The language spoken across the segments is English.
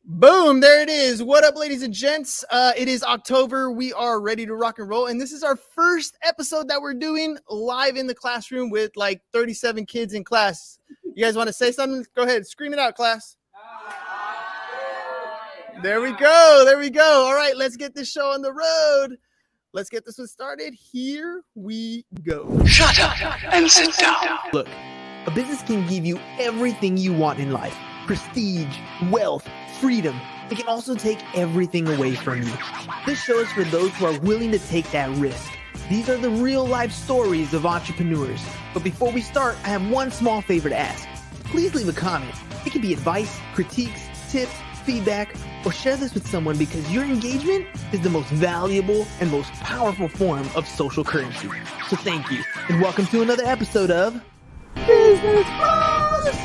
Boom, there it is. What up, ladies and gents? It is October. We are ready to rock and roll. And this is our first episode that we're doing live in the classroom with like 37 kids in class. You guys want to say something? Go ahead. Scream it out, class. There we go. There we go. All right, let's get this show on the road. Let's get this one started. Here we go. Shut up and sit down. Look, a business can give you everything you want in life. Prestige, wealth, freedom. It can also take everything away from you. This show is for those who are willing to take that risk. These are the real life stories of entrepreneurs. But before we start, I have one small favor to ask. Please leave a comment. It can be advice, critiques, tips, feedback, or share this with someone because your engagement is the most valuable and most powerful form of social currency. So thank you, and welcome to another episode of Business Bros.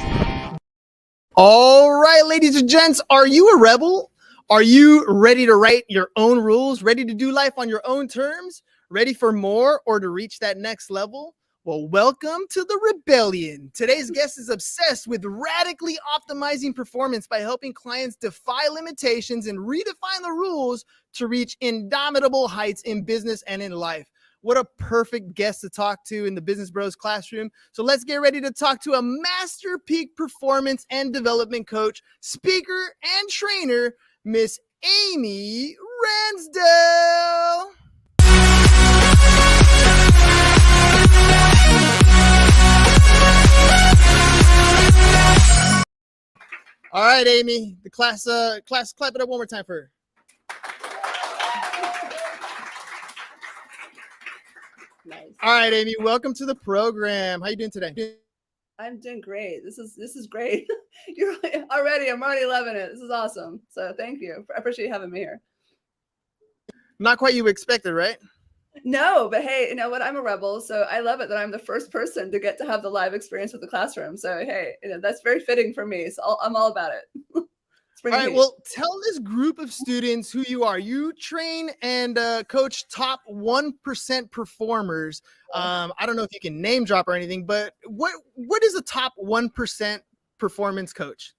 All right, ladies and gents, are you a rebel? Are you ready to write your own rules? Ready to do life on your own terms? Ready for more or to reach that next level? Well, welcome to the rebellion. Today's guest is obsessed with radically optimizing performance by helping clients defy limitations and redefine the rules to reach indomitable heights in business and in life. What a perfect guest to talk to in the Business Bros classroom. So let's get ready to talk to a master peak performance and development coach, speaker, and trainer, Miss Amy Ransdell. All right, Amy, the class, clap it up one more time for her. Nice. All right, Amy, welcome to the program. How you doing today? I'm doing great. This is great. I'm already loving it. This is awesome. So thank you. I appreciate you having me here. Not quite you expected, right? No, but hey, you know what? I'm a rebel, so I love it that I'm the first person to get to have the live experience with the classroom. So hey, that's very fitting for me. So I'm all about it. All right, well, tell this group of students who you are. You train and coach top 1% performers. I don't know if you can name drop or anything, but what is a top 1% performance coach?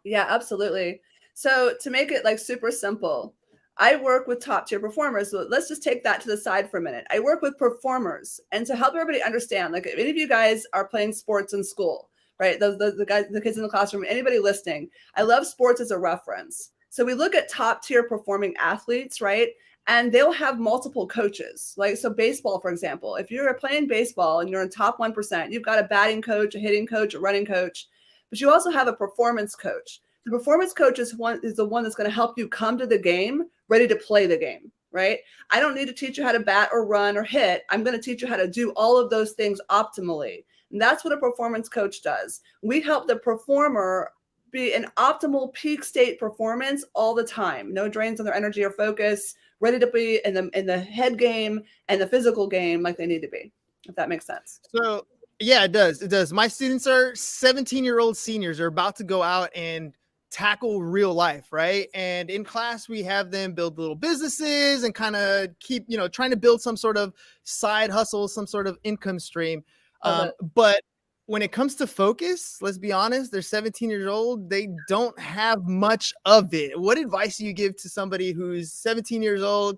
Yeah, absolutely. So to make it like super simple, I work with top tier performers. So let's just take that to the side for a minute. I work with performers, and to help everybody understand, like if any of you guys are playing sports in school, right? The guys, the kids in the classroom, anybody listening, I love sports as a reference. So we look at top tier performing athletes, right? And they'll have multiple coaches. Like, so baseball, for example, if you're playing baseball and you're in top 1%, you've got a batting coach, a hitting coach, a running coach, but you also have a performance coach. The performance coach is the one that's going to help you come to the game ready to play the game, right? I don't need to teach you how to bat or run or hit. I'm going to teach you how to do all of those things optimally. And that's what a performance coach does. We help the performer be in optimal peak state performance all the time. No drains on their energy or focus, ready to be in the head game and the physical game like they need to be, if that makes sense. So yeah, it does. It does. My students are 17-year-old seniors. They're about to go out and tackle real life, right? And in class, we have them build little businesses and kind of keep, trying to build some sort of side hustle, some sort of income stream. But when it comes to focus, let's be honest, they're 17 years old. They don't have much of it. What advice do you give to somebody who's 17 years old?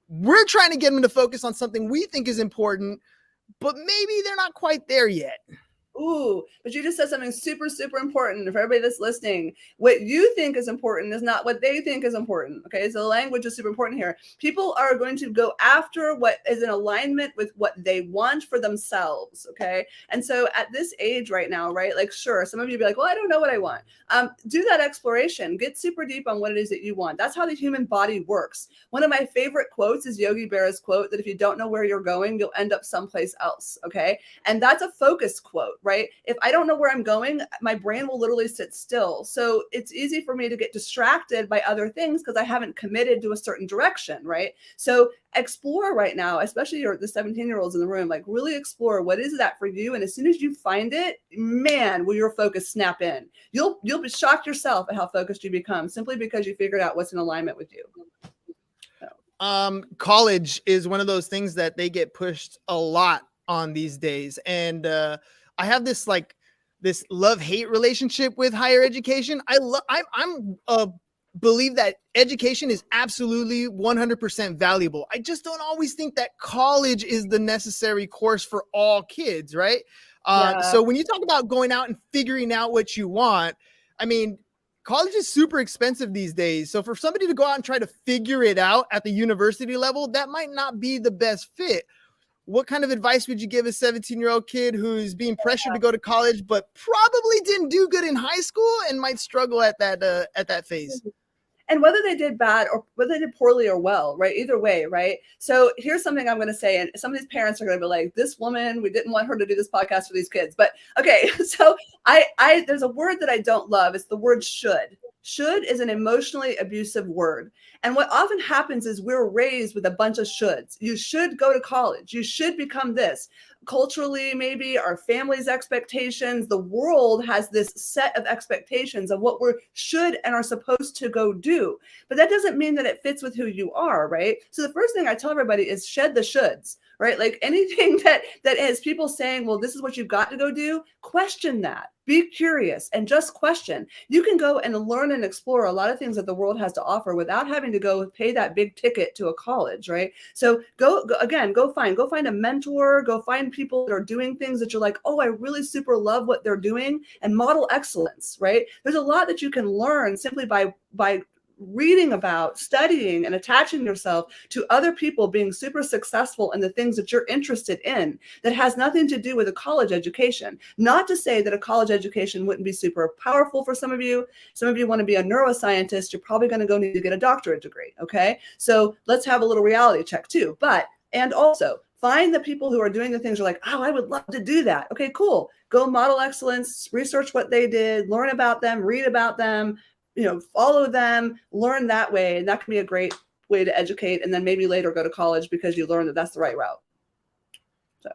We're trying to get them to focus on something we think is important, but maybe they're not quite there yet. Ooh, but you just said something super, super important for everybody that's listening. What you think is important is not what they think is important. Okay, so the language is super important here. People are going to go after what is in alignment with what they want for themselves. Okay, and so at this age right now, right, like sure, some of you be like, well, I don't know what I want. Do that exploration. Get super deep on what it is that you want. That's how the human body works. One of my favorite quotes is Yogi Berra's quote that if you don't know where you're going, you'll end up someplace else. Okay, and that's a focus quote. Right? If I don't know where I'm going, my brain will literally sit still. So it's easy for me to get distracted by other things because I haven't committed to a certain direction, right? So explore right now, especially the 17-year-olds in the room, like really explore what is that for you. And as soon as you find it, man, will your focus snap in. You'll be shocked yourself at how focused you become simply because you figured out what's in alignment with you. College is one of those things that they get pushed a lot on these days. And, I have this love-hate relationship with higher education. I'm a believe that education is absolutely 100% valuable. I just don't always think that college is the necessary course for all kids, right? So when you talk about going out and figuring out what you want, I mean, college is super expensive these days. So for somebody to go out and try to figure it out at the university level, that might not be the best fit. What kind of advice would you give a 17-year-old kid who's being pressured to go to college, but probably didn't do good in high school and might struggle at that phase? And whether they did bad or whether they did poorly or well, right? Either way, right? So here's something I'm going to say. And some of these parents are going to be like, this woman, we didn't want her to do this podcast for these kids. But okay, so there's a word that I don't love. It's the word should. Should is an emotionally abusive word. And what often happens is we're raised with a bunch of shoulds. You should go to college. You should become this. Culturally, maybe our family's expectations, the world has this set of expectations of what we should and are supposed to go do. But that doesn't mean that it fits with who you are, right? So the first thing I tell everybody is shed the shoulds, right? Like anything that is people saying, well, this is what you've got to go do, question that. Be curious and just question. You can go and learn and explore a lot of things that the world has to offer without having to go pay that big ticket to a college, right? So go find a mentor, go find people that are doing things that you're like, oh, I really super love what they're doing, and model excellence, right? There's a lot that you can learn simply by reading about, studying, and attaching yourself to other people being super successful in the things that you're interested in that has nothing to do with a college education. Not to say that a college education wouldn't be super powerful for some of you. Some of you want to be a neuroscientist. You're probably going to go need to get a doctorate degree. Okay. So let's have a little reality check too. And also find the people who are doing the things you're like, oh, I would love to do that. Okay, cool. Go model excellence, research what they did, learn about them, read about them, follow them, learn that way. And that can be a great way to educate. And then maybe later go to college because you learn that that's the right route. So,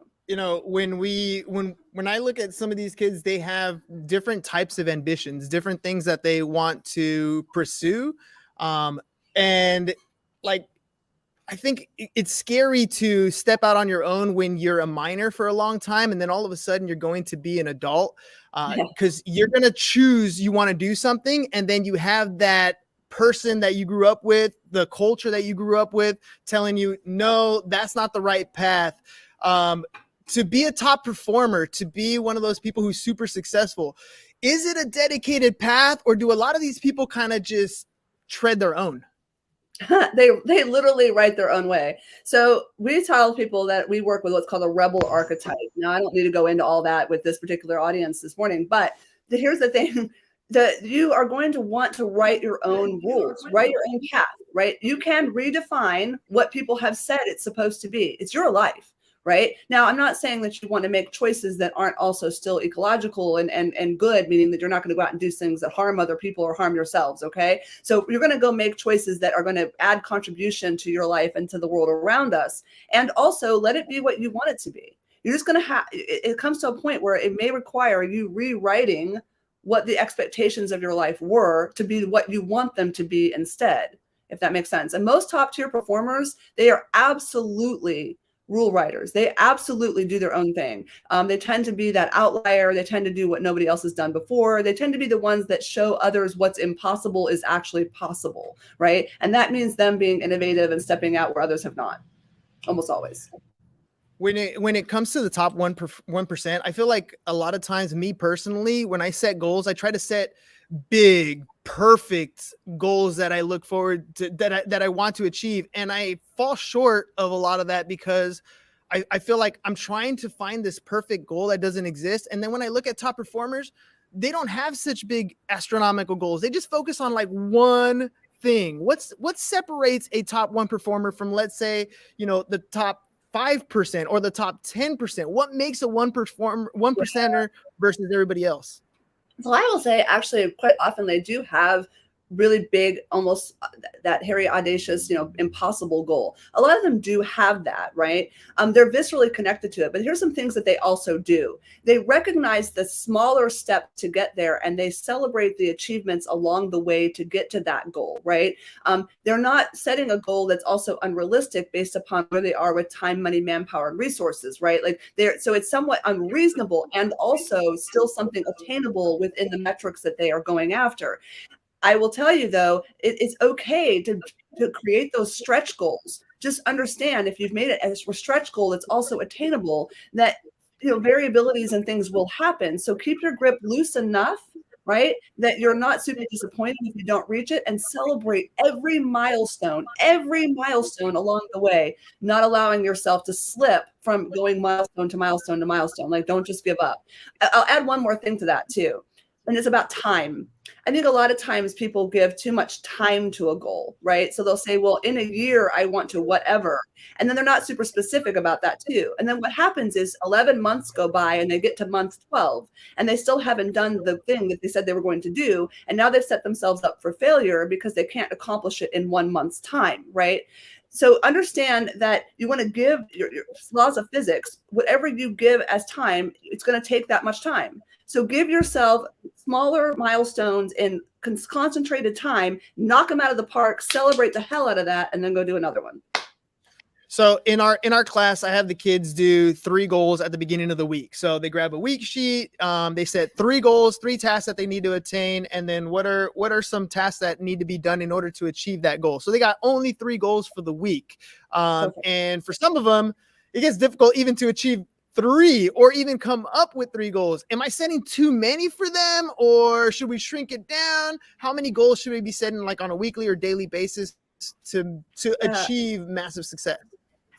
when I look at some of these kids, they have different types of ambitions, different things that they want to pursue. And like, I think it's scary to step out on your own when you're a minor for a long time. And then all of a sudden you're going to be an adult because you're going to choose you want to do something. And then you have that person that you grew up with, the culture that you grew up with telling you, no, that's not the right path. To be a top performer, to be one of those people who's super successful, is it a dedicated path, or do a lot of these people kind of just tread their own? They literally write their own way. So we tell people that we work with what's called a rebel archetype. Now, I don't need to go into all that with this particular audience this morning, but here's the thing, that you are going to want to write your own rules, write your own path, right? You can redefine what people have said it's supposed to be. It's your life. Right now, I'm not saying that you want to make choices that aren't also still ecological and good, meaning that you're not going to go out and do things that harm other people or harm yourselves. OK, so you're going to go make choices that are going to add contribution to your life and to the world around us. And also let it be what you want it to be. You're just going to have it comes to a point where it may require you rewriting what the expectations of your life were to be what you want them to be instead, if that makes sense. And most top tier performers, they are absolutely rule writers. They absolutely do their own thing. They tend to be that outlier. They tend to do what nobody else has done before. They tend to be the ones that show others what's impossible is actually possible, right? And that means them being innovative and stepping out where others have not, almost always. When it comes to the top 1%, I feel like a lot of times, me personally, when I set goals, I try to set big, perfect goals that I look forward to, that I want to achieve. And I fall short of a lot of that because I feel like I'm trying to find this perfect goal that doesn't exist. And then when I look at top performers, they don't have such big astronomical goals. They just focus on like one thing. What separates a top 1 performer from, let's say, the top 5% or the top 10%? What makes a 1%er versus everybody else? So I will say, actually, quite often they do have really big, almost that hairy, audacious, impossible goal. A lot of them do have that, right? They're viscerally connected to it. But here's some things that they also do. They recognize the smaller step to get there, and they celebrate the achievements along the way to get to that goal, right? They're not setting a goal that's also unrealistic based upon where they are with time, money, manpower, and resources, right? So it's somewhat unreasonable and also still something attainable within the metrics that they are going after. I will tell you though, it's okay to create those stretch goals. Just understand if you've made it as a stretch goal, it's also attainable, that variabilities and things will happen. So keep your grip loose enough, right, that you're not super disappointed if you don't reach it, and celebrate every milestone along the way, not allowing yourself to slip from going milestone to milestone to milestone. Like, don't just give up. I'll add one more thing to that too. And it's about time. I think a lot of times people give too much time to a goal, right? So they'll say, well, in a year, I want to whatever. And then they're not super specific about that too. And then what happens is 11 months go by and they get to month 12 and they still haven't done the thing that they said they were going to do. And now they've set themselves up for failure because they can't accomplish it in 1 month's time, right? So understand that you want to give your laws of physics, whatever you give as time, it's going to take that much time. So give yourself smaller milestones in concentrated time, knock them out of the park, celebrate the hell out of that, and then go do another one. So in our class, I have the kids do 3 goals at the beginning of the week. So they grab a week sheet. They set 3 goals, 3 tasks that they need to attain. And then what are some tasks that need to be done in order to achieve that goal? So they got only 3 goals for the week. And for some of them, it gets difficult even to achieve 3 or even come up with 3 goals. Am I setting too many for them, or should we shrink it down? How many goals should we be setting, like on a weekly or daily basis to achieve massive success?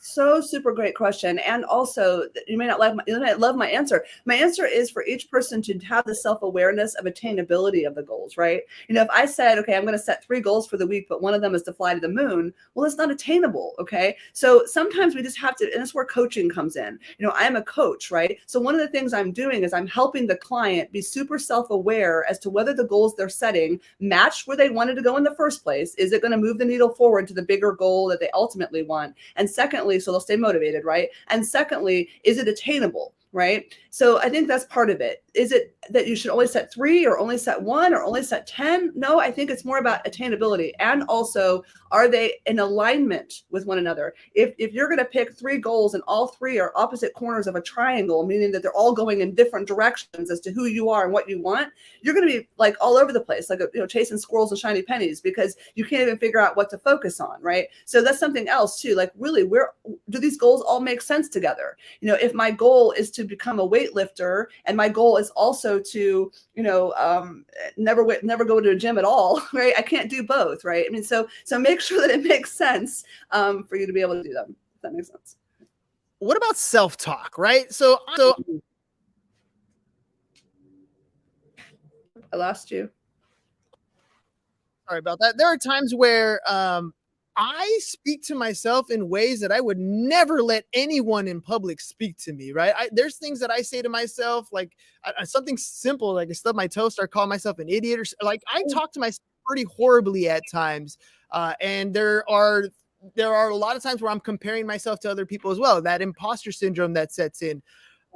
So super great question. And also, you may not love my answer. My answer is for each person to have the self-awareness of attainability of the goals, right? If I said, okay, I'm going to set 3 goals for the week, but one of them is to fly to the moon. Well, it's not attainable. Okay. So sometimes we just have to, and that's where coaching comes in. I'm a coach, right? So one of the things I'm doing is I'm helping the client be super self-aware as to whether the goals they're setting match where they wanted to go in the first place. Is it going to move the needle forward to the bigger goal that they ultimately want? And secondly, so they'll stay motivated, right? And secondly, is it attainable, right? So I think that's part of it. Is it that you should only set 3 or only set 1 or only set 10? No, I think it's more about attainability. And also, are they in alignment with one another? If you're going to pick 3 goals and all 3 are opposite corners of a triangle, meaning that they're all going in different directions as to who you are and what you want, you're going to be like all over the place, like chasing squirrels and shiny pennies, because you can't even figure out what to focus on, right? So that's something else too. Like, really, where do these goals all make sense together? If my goal is to become a weightlifter and my goal is also to never go to a gym at all, right? I can't do both, right? I mean, so make sure that it makes sense for you to be able to do them. If that makes sense. What about self-talk, right? So I lost you. Sorry about that. There are times where I speak to myself in ways that I would never let anyone in public speak to me, right? There's things that I say to myself, like something simple, like I stub my toe, start calling myself an idiot, or like I talk to myself pretty horribly at times. And there are a lot of times where I'm comparing myself to other people as well. That imposter syndrome that sets in.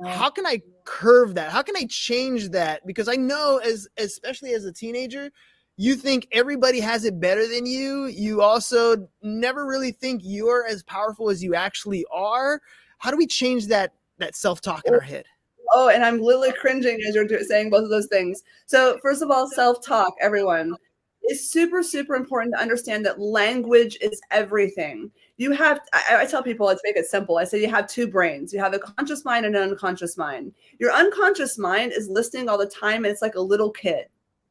How can I curve that? How can I change that? Because I know, especially as a teenager, you think everybody has it better than you. You also never really think you're as powerful as you actually are. How do we change that self-talk in our head? Oh, and I'm literally cringing as you're saying both of those things. So first of all, self-talk, everyone. It's super, super important to understand that language is everything. I tell people, let's make it simple. I say you have 2 brains. You have a conscious mind and an unconscious mind. Your unconscious mind is listening all the time, and it's like a little kid.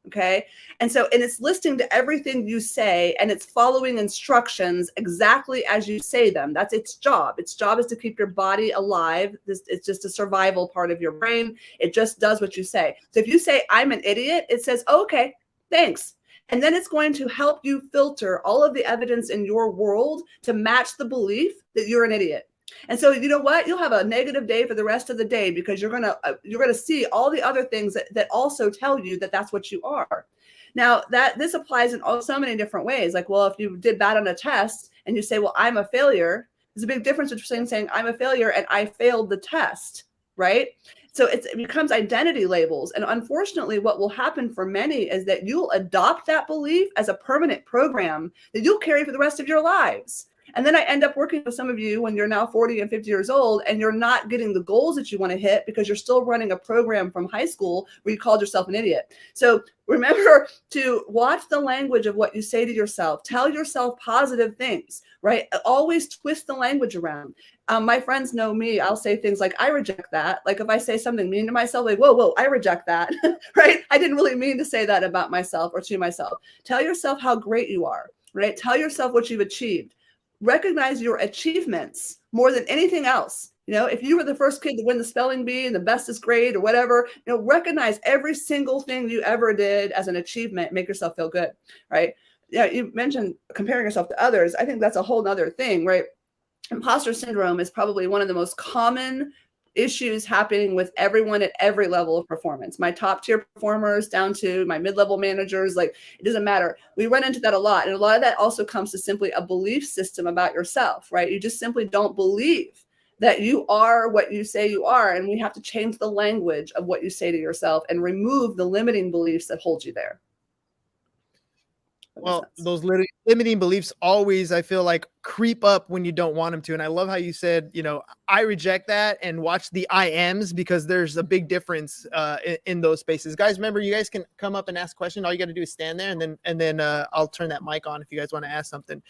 Okay. And it's listening to everything you say, and it's following instructions exactly as you say them. That's its job. Its job is to keep your body alive. It's just a survival part of your brain. It just does what you say. So if you say, I'm an idiot, it says, oh, okay, thanks. And then it's going to help you filter all of the evidence in your world to match the belief that you're an idiot. And so, you know what? You'll have a negative day for the rest of the day because you're gonna see all the other things that also tell you that that's what you are. Now, this applies in so many different ways. Like, well, if you did bad on a test and you say, well, I'm a failure, there's a big difference between saying I'm a failure and I failed the test, right? So it becomes identity labels. And unfortunately, what will happen for many is that you'll adopt that belief as a permanent program that you'll carry for the rest of your lives. And then I end up working with some of you when you're now 40 and 50 years old, and you're not getting the goals that you want to hit because you're still running a program from high school where you called yourself an idiot. So remember to watch the language of what you say to yourself. Tell yourself positive things, right? Always twist the language around. My friends know me. I'll say things like, I reject that. Like if I say something mean to myself, like, whoa, I reject that, right? I didn't really mean to say that about myself or to myself. Tell yourself how great you are, right? Tell yourself what you've achieved. Recognize your achievements more than anything else. You know, if you were the first kid to win the spelling bee and the bestest grade or whatever, you know, recognize every single thing you ever did as an achievement. Make yourself feel good, right? Yeah, you mentioned comparing yourself to others. I think that's a whole nother thing, right? Imposter syndrome is probably one of the most common issues happening with everyone at every level of performance. My top tier performers down to my mid-level managers, like it doesn't matter. We run into that a lot. And a lot of that also comes to simply a belief system about yourself, right? You just simply don't believe that you are what you say you are. And we have to change the language of what you say to yourself and remove the limiting beliefs that hold you there. Well, those limiting beliefs always, I feel like, creep up when you don't want them to. And I love how you said, you know, I reject that, and watch the I ams, because there's a big difference in those spaces. Guys, remember, you guys can come up and ask questions. All you got to do is stand there, and then I'll turn that mic on if you guys want to ask something.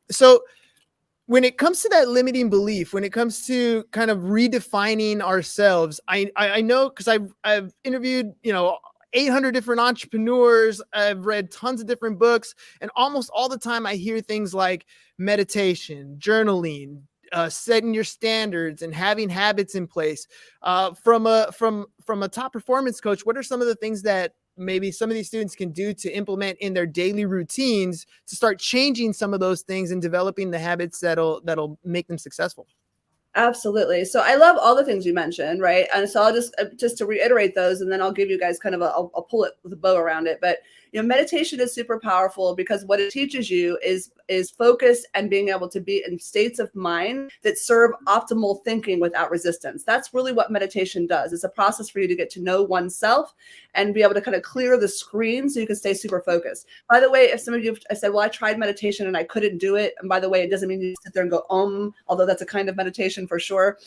So when it comes to that limiting belief, when it comes to kind of redefining ourselves, I know, because I've interviewed, you know, 800 different entrepreneurs. I've read tons of different books, and almost all the time I hear things like meditation, journaling, setting your standards, and having habits in place. From a top performance coach, what are some of the things that maybe some of these students can do to implement in their daily routines to start changing some of those things and developing the habits that'll make them successful? Absolutely. So I love all the things you mentioned, right? And so I'll just to reiterate those, and then I'll give you guys kind of I'll pull it with a bow around it. But you know, meditation is super powerful because what it teaches you is focus and being able to be in states of mind that serve optimal thinking without resistance. That's really what meditation does. It's a process for you to get to know oneself and be able to kind of clear the screen so you can stay super focused. By the way, if some of you have said, well, I tried meditation and I couldn't do it. And by the way, it doesn't mean you sit there and go, although that's a kind of meditation for sure,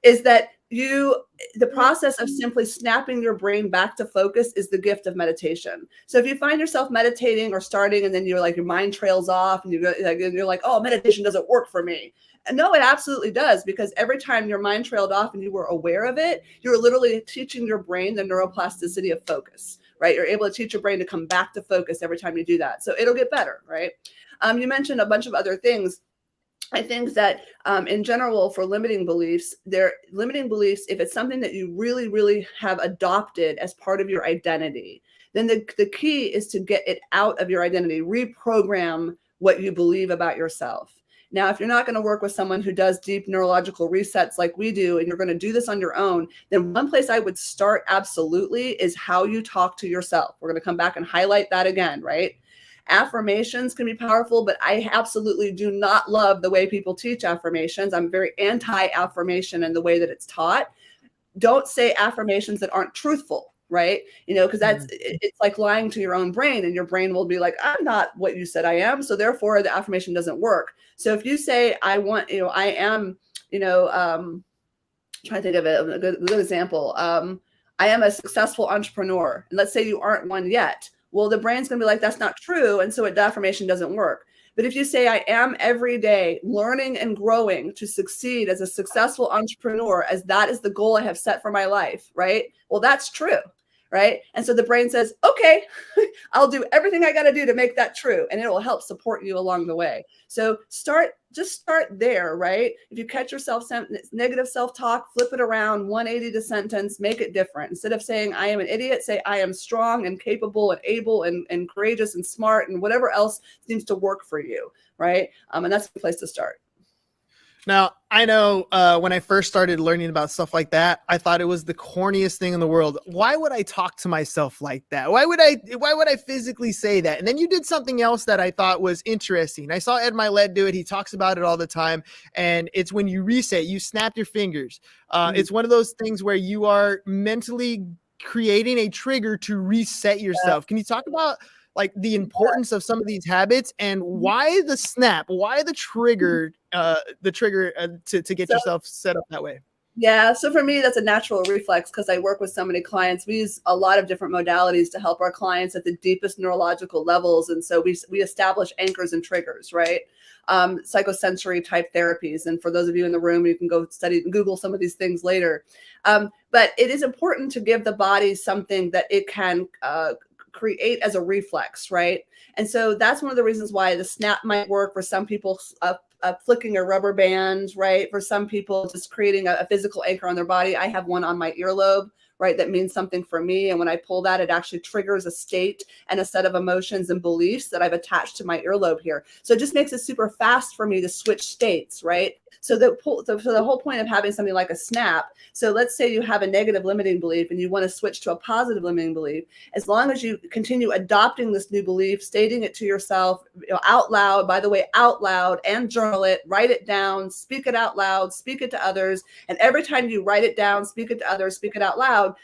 is that the process of simply snapping your brain back to focus is the gift of meditation. So if you find yourself meditating or starting, and then you're like, your mind trails off, and you're like, oh, meditation doesn't work for me. And no, it absolutely does, because every time your mind trailed off and you were aware of it, you're literally teaching your brain the neuroplasticity of focus, right? You're able to teach your brain to come back to focus every time you do that. So it'll get better, right? You mentioned a bunch of other things. I think that in general, for limiting beliefs, if it's something that you really, really have adopted as part of your identity, then the key is to get it out of your identity, reprogram what you believe about yourself. Now, if you're not going to work with someone who does deep neurological resets like we do, and you're going to do this on your own, then one place I would start absolutely is how you talk to yourself. We're going to come back and highlight that again, right? Affirmations can be powerful, but I absolutely do not love the way people teach affirmations. I'm very anti-affirmation in the way that it's taught. Don't say affirmations that aren't truthful, right? You know, because it's like lying to your own brain, and your brain will be like, I'm not what you said I am, so therefore the affirmation doesn't work. So if you say, I am, trying to think of a good example. I am a successful entrepreneur, and let's say you aren't one yet. Well, the brain's going to be like, that's not true. And so the affirmation doesn't work. But if you say, I am every day learning and growing to succeed as a successful entrepreneur, as that is the goal I have set for my life, right? Well, that's true, right? And so the brain says, okay, I'll do everything I got to do to make that true. And it will help support you along the way. So just start there, right? If you catch yourself negative self-talk, flip it around 180 to sentence, make it different. Instead of saying, I am an idiot, say, I am strong and capable and able and courageous and smart and whatever else seems to work for you, right? And that's the place to start. Now, I know when I first started learning about stuff like that, I thought it was the corniest thing in the world. Why would I talk to myself like that? Why would I physically say that? And then you did something else that I thought was interesting. I saw Ed Milet do it. He talks about it all the time. And it's when you reset, you snap your fingers. It's one of those things where you are mentally creating a trigger to reset yourself. Can you talk about like the importance of some of these habits and why the snap, why the trigger to get So yourself set up that way? yeah, so for me, that's a natural reflex because I work with so many clients. We use a lot of different modalities to help our clients at the deepest neurological levels. And so we establish anchors and triggers, right? Psychosensory type therapies. And for those of you in the room, you can go study and Google some of these things later. But it is important to give the body something that it can create as a reflex, right? And so that's one of the reasons why the snap might work for some people. Flicking a rubber band, right? For some people, just creating a physical anchor on their body. I have one on my earlobe, right? That means something for me. And when I pull that, it actually triggers a state and a set of emotions and beliefs that I've attached to my earlobe here. So it just makes it super fast for me to switch states, right? So the whole point of having something like a snap, so let's say you have a negative limiting belief and you want to switch to a positive limiting belief, as long as you continue adopting this new belief, stating it to yourself, out loud, by the way, out loud, and journal it, write it down, speak it out loud, speak it to others. And every time you write it down, speak it to others, speak it out loud,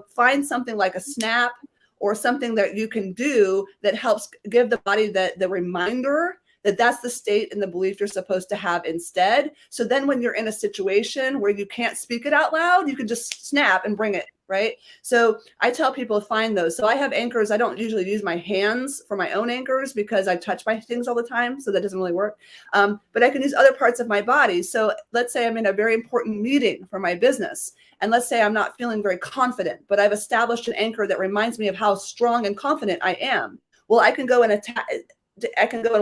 find something like a snap or something that you can do that helps give the body the reminder that that's the state and the belief you're supposed to have instead. So then when you're in a situation where you can't speak it out loud, you can just snap and bring it, right? So I tell people to find those. So I have anchors. I don't usually use my hands for my own anchors because I touch my things all the time. So that doesn't really work. But I can use other parts of my body. So let's say I'm in a very important meeting for my business. And let's say I'm not feeling very confident, but I've established an anchor that reminds me of how strong and confident I am. Well, I can go and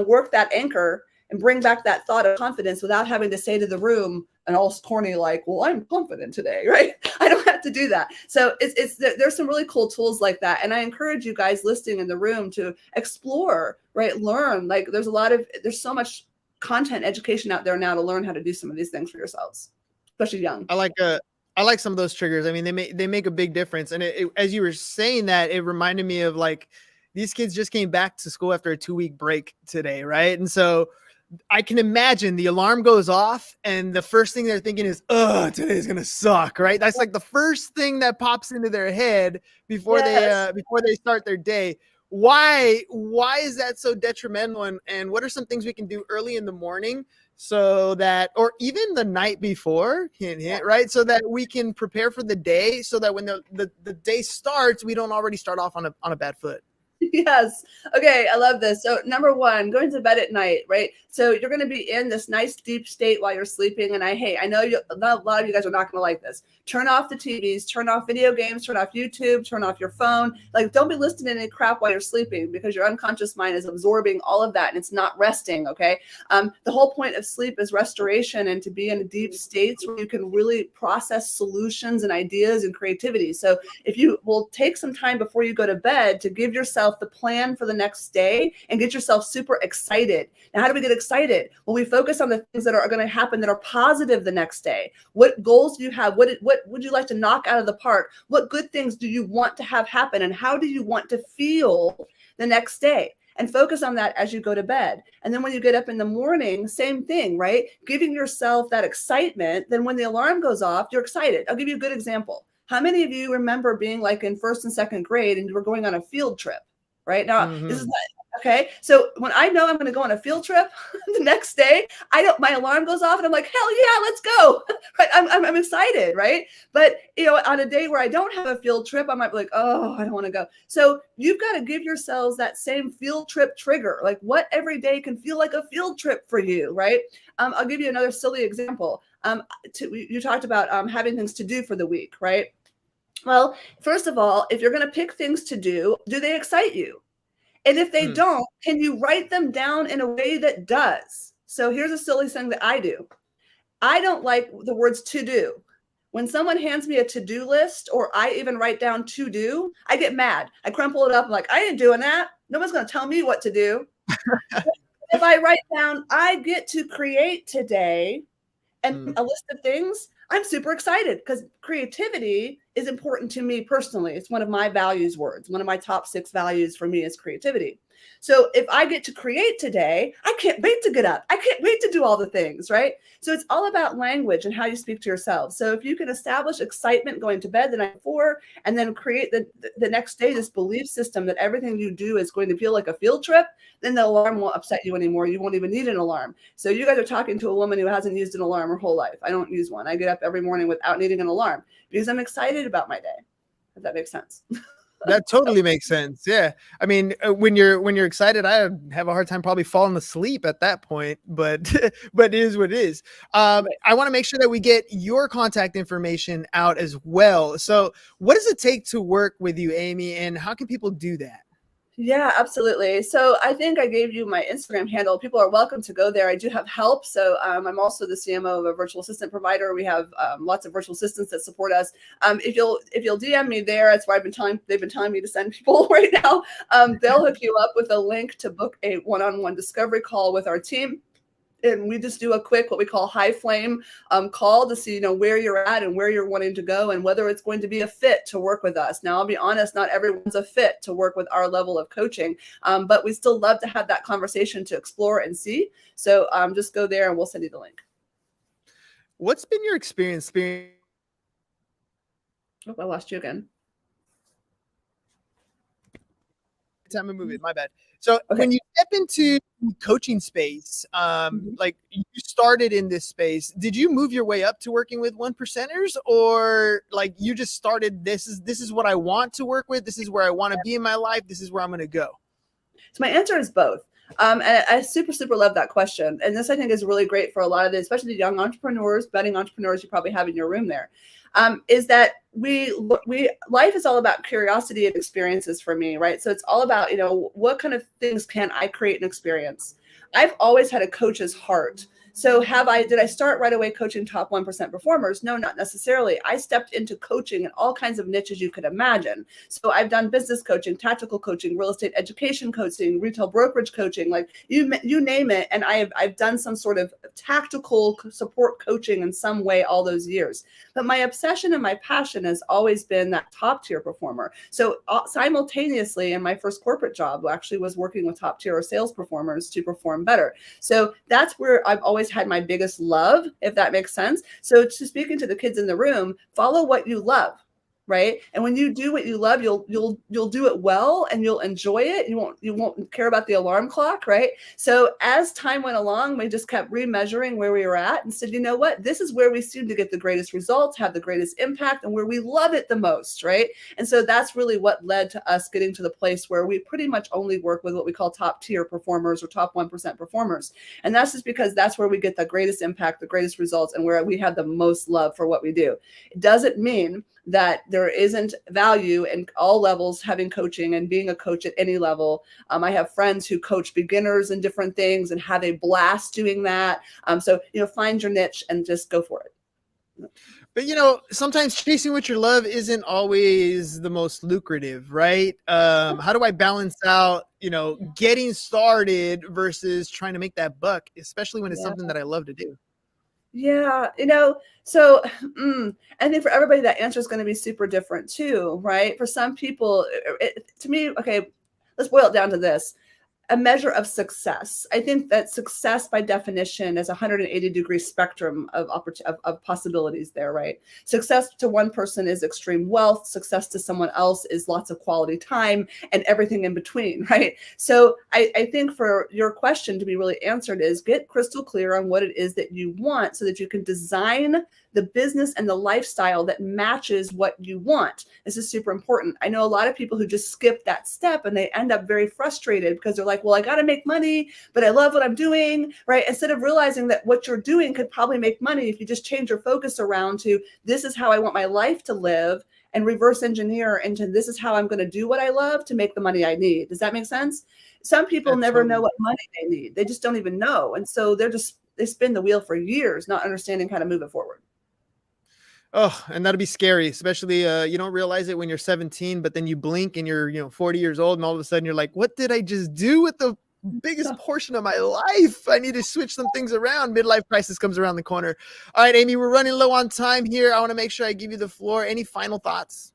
work that anchor and bring back that thought of confidence without having to say to the room and all corny, like, well, I'm confident today, right? I don't have to do that. So there's some really cool tools like that. And I encourage you guys listening in the room to explore, right? Learn, like there's so much content education out there now to learn how to do some of these things for yourselves, especially young. I like some of those triggers. I mean, they make a big difference. And as you were saying that, it reminded me of like, these kids just came back to school after a 2-week break today, right? And so I can imagine the alarm goes off and the first thing they're thinking is, oh, today's going to suck, right? That's like the first thing that pops into their head before they start their day. Why is that so detrimental? And what are some things we can do early in the morning so that, or even the night before, right? So that we can prepare for the day so that when the day starts, we don't already start off on a bad foot. Yes. Okay. I love this. So number one, going to bed at night, right? So you're going to be in this nice deep state while you're sleeping. And I know a lot of you guys are not going to like this. Turn off the TVs, turn off video games, turn off YouTube, turn off your phone. Like, don't be listening to any crap while you're sleeping because your unconscious mind is absorbing all of that and it's not resting. Okay. The whole point of sleep is restoration and to be in deep states where you can really process solutions and ideas and creativity. So if you will take some time before you go to bed to give yourself the plan for the next day and get yourself super excited. Now, how do we get excited? Well, we focus on the things that are going to happen that are positive the next day. What goals do you have? What would you like to knock out of the park? What good things do you want to have happen? And how do you want to feel the next day? And focus on that as you go to bed. And then when you get up in the morning, same thing, right? Giving yourself that excitement. Then when the alarm goes off, you're excited. I'll give you a good example. How many of you remember being like in 1st and 2nd grade and you were going on a field trip? Right now, This is not, okay. So when I know I'm going to go on a field trip the next day, my alarm goes off and I'm like, hell yeah, let's go. Right. I'm excited. Right. But on a day where I don't have a field trip, I might be like, oh, I don't want to go. So you've got to give yourselves that same field trip trigger. Like, what every day can feel like a field trip for you. Right. I'll give you another silly example. You talked about having things to do for the week. Right. Well, first of all, if you're going to pick things to do they excite you? And if they don't, can you write them down in a way that does? So here's a silly thing that I do. I don't like the words to do. When someone hands me a to-do list or I even write down to do, I get mad. I crumple it up. I'm like, I ain't doing that. No one's going to tell me what to do. If I write down, I get to create today and a list of things, I'm super excited because creativity is important to me personally. It's one of my values words. One of my top 6 values for me is creativity. So if I get to create today, I can't wait to get up. I can't wait to do all the things, right? So it's all about language and how you speak to yourself. So if you can establish excitement going to bed the night before, and then create the next day this belief system that everything you do is going to feel like a field trip, then the alarm won't upset you anymore. You won't even need an alarm. So you guys are talking to a woman who hasn't used an alarm her whole life. I don't use one. I get up every morning without needing an alarm because I'm excited about my day. If that makes sense. That totally makes sense. Yeah. I mean, when you're excited, I have a hard time probably falling asleep at that point, but but it is what it is. I want to make sure that we get your contact information out as well. So what does it take to work with you, Amy, and how can people do that? Yeah, absolutely. So I think I gave you my Instagram handle. People are welcome to go there. I do have help. So I'm also the CMO of a virtual assistant provider. We have lots of virtual assistants that support us. If you'll DM me there, that's where they've been telling me to send people right now. They'll hook you up with a link to book a one-on-one discovery call with our team. And we just do a quick, what we call high flame call to see, where you're at and where you're wanting to go and whether it's going to be a fit to work with us. Now, I'll be honest, not everyone's a fit to work with our level of coaching, but we still love to have that conversation to explore and see. So just go there and we'll send you the link. What's been your experience? Oh, I lost you again. Time to move it. My bad. So when you step into coaching space, like you started in this space, did you move your way up to working with 1%ers, or like you just started, this is what I want to work with. This is where I want to be in my life. This is where I'm going to go. So my answer is both. And I super love that question. And this, I think, is really great for a lot of especially the young entrepreneurs, budding entrepreneurs you probably have in your room there. Is that life is all about curiosity and experiences for me, right? So it's all about, what kind of things can I create and experience? I've always had a coach's heart. So did I start right away coaching top 1% performers? No, not necessarily. I stepped into coaching in all kinds of niches you could imagine. So I've done business coaching, tactical coaching, real estate education coaching, retail brokerage coaching, like you name it. And I've done some sort of tactical support coaching in some way all those years. But my obsession and my passion has always been that top tier performer. So simultaneously in my first corporate job, actually was working with top tier sales performers to perform better. So that's where I've always had my biggest love, if that makes sense. So to speaking to the kids in the room, follow what you love, right? And when you do what you love, you'll do it well and you'll enjoy it. You won't care about the alarm clock, right? So as time went along, we just kept remeasuring where we were at and said, you know what, this is where we seem to get the greatest results, have the greatest impact, and where we love it the most, right? And so that's really what led to us getting to the place where we pretty much only work with what we call top tier performers or top 1% performers. And that's just because that's where we get the greatest impact, the greatest results, and where we have the most love for what we do. It doesn't mean that there isn't value in all levels having coaching and being a coach at any level. I have friends who coach beginners in different things and have a blast doing that. So, find your niche and just go for it. But, sometimes chasing what you love isn't always the most lucrative, right? How do I balance out, getting started versus trying to make that buck, especially when it's something that I love to do? Yeah, so I think for everybody that answer is going to be super different too, right? For some people, to me, okay, let's boil it down to this. A measure of success. I think that success by definition is a 180-degree spectrum of possibilities there, right? Success to one person is extreme wealth. Success to someone else is lots of quality time and everything in between, right? So I think for your question to be really answered is get crystal clear on what it is that you want so that you can design the business and the lifestyle that matches what you want. This is super important. I know a lot of people who just skip that step and they end up very frustrated because they're like, well, I got to make money, but I love what I'm doing, right? Instead of realizing that what you're doing could probably make money if you just change your focus around to this is how I want my life to live and reverse engineer into this is how I'm going to do what I love to make the money I need. Does that make sense? Some people never know what money they need. They just don't even know. And so they spin the wheel for years, not understanding how to move it forward. Oh, and that'll be scary, especially you don't realize it when you're 17, but then you blink and you're 40 years old, and all of a sudden you're like, what did I just do with the biggest portion of my life? I need to switch some things around. Midlife crisis comes around the corner. All right, Amy, we're running low on time here. I want to make sure I give you the floor. Any final thoughts?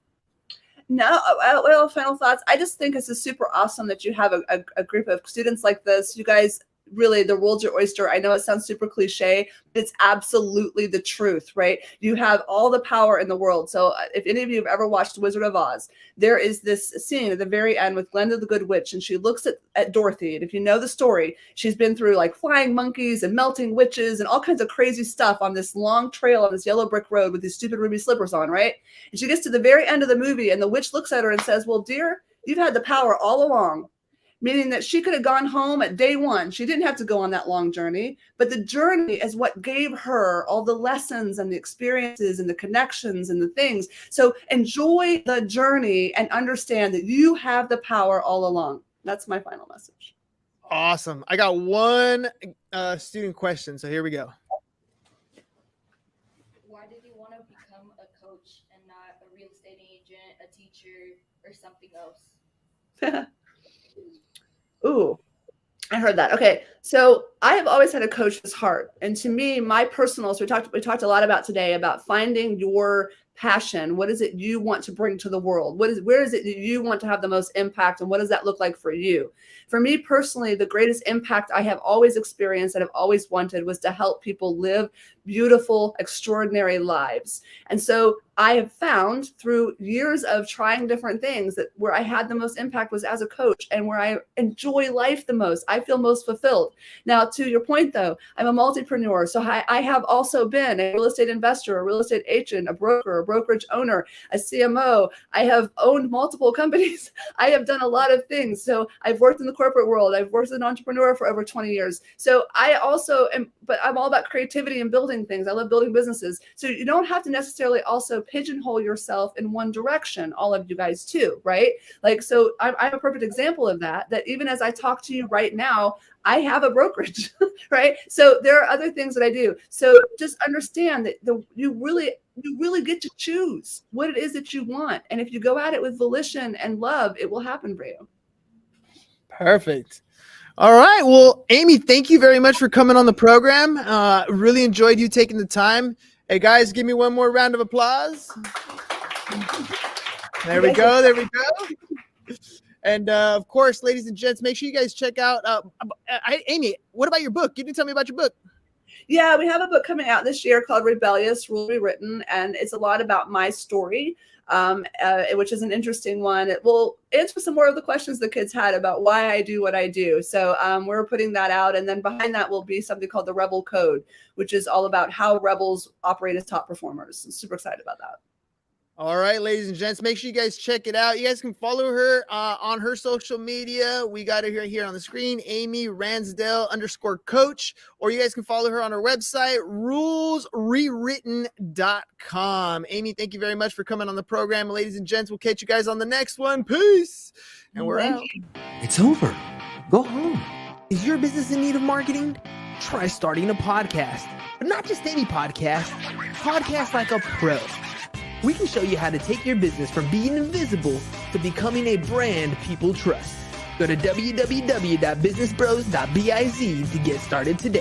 No, well, final thoughts. I just think it's super awesome that you have a group of students like this. You guys, really, the world's your oyster. I know it sounds super cliche, but it's absolutely the truth, right? You have all the power in the world. So if any of you have ever watched Wizard of Oz, there is this scene at the very end with Glinda the Good Witch, and she looks at Dorothy. And if you know the story, she's been through like flying monkeys and melting witches and all kinds of crazy stuff on this long trail on this yellow brick road with these stupid ruby slippers on, right? And she gets to the very end of the movie, and the witch looks at her and says, well, dear, you've had the power all along. Meaning that she could have gone home at day one. She didn't have to go on that long journey, but the journey is what gave her all the lessons and the experiences and the connections and the things. So enjoy the journey and understand that you have the power all along. That's my final message. Awesome. I got one student question. So here we go. Why did you want to become a coach and not a real estate agent, a teacher, or something else? Ooh, I heard that. Okay. So I have always had a coach's heart. And to me, my personal, so we talked a lot about today about finding your passion. What is it you want to bring to the world? Where is it that you want to have the most impact? And what does that look like for you? For me personally, the greatest impact I have always experienced and have always wanted was to help people live beautiful, extraordinary lives. And so I have found through years of trying different things that where I had the most impact was as a coach, and where I enjoy life the most. I feel most fulfilled. Now, to your point though, I'm a multipreneur. So I have also been a real estate investor, a real estate agent, a broker, a brokerage owner, a CMO. I have owned multiple companies. I have done a lot of things. So I've worked in the corporate world. I've worked as an entrepreneur for over 20 years. So I also am, but I'm all about creativity and building things. I love building businesses. So you don't have to necessarily also pigeonhole yourself in one direction, all of you guys too, right? Like, so I'm a perfect example of that even as I talk to you right now, I have a brokerage, right? So there are other things that I do. So just understand that you really get to choose what it is that you want. And if you go at it with volition and love, it will happen for you. Perfect. All right. Well, Amy, thank you very much for coming on the program. Really enjoyed you taking the time. Hey, guys, give me one more round of applause. There we go. There we go. And of course, ladies and gents, make sure you guys check out Amy. What about your book? You didn't tell me about your book. Yeah, we have a book coming out this year called Rebellious, Rules ReWritten, and it's a lot about my story, which is an interesting one. It will answer some more of the questions the kids had about why I do what I do. So we're putting that out, and then behind that will be something called the Rebel Code, which is all about how rebels operate as top performers. I'm super excited about that. All right, ladies and gents, make sure you guys check it out. You guys can follow her on her social media. We got her here on the screen, Amy Ransdell _coach, or you guys can follow her on her website, rulesrewritten.com. Amy, thank you very much for coming on the program. Ladies and gents, we'll catch you guys on the next one. Peace. And we're out. It's over. Go home. Is your business in need of marketing? Try starting a podcast, but not just any podcast. Podcast like a pro. We can show you how to take your business from being invisible to becoming a brand people trust. Go to www.businessbros.biz to get started today.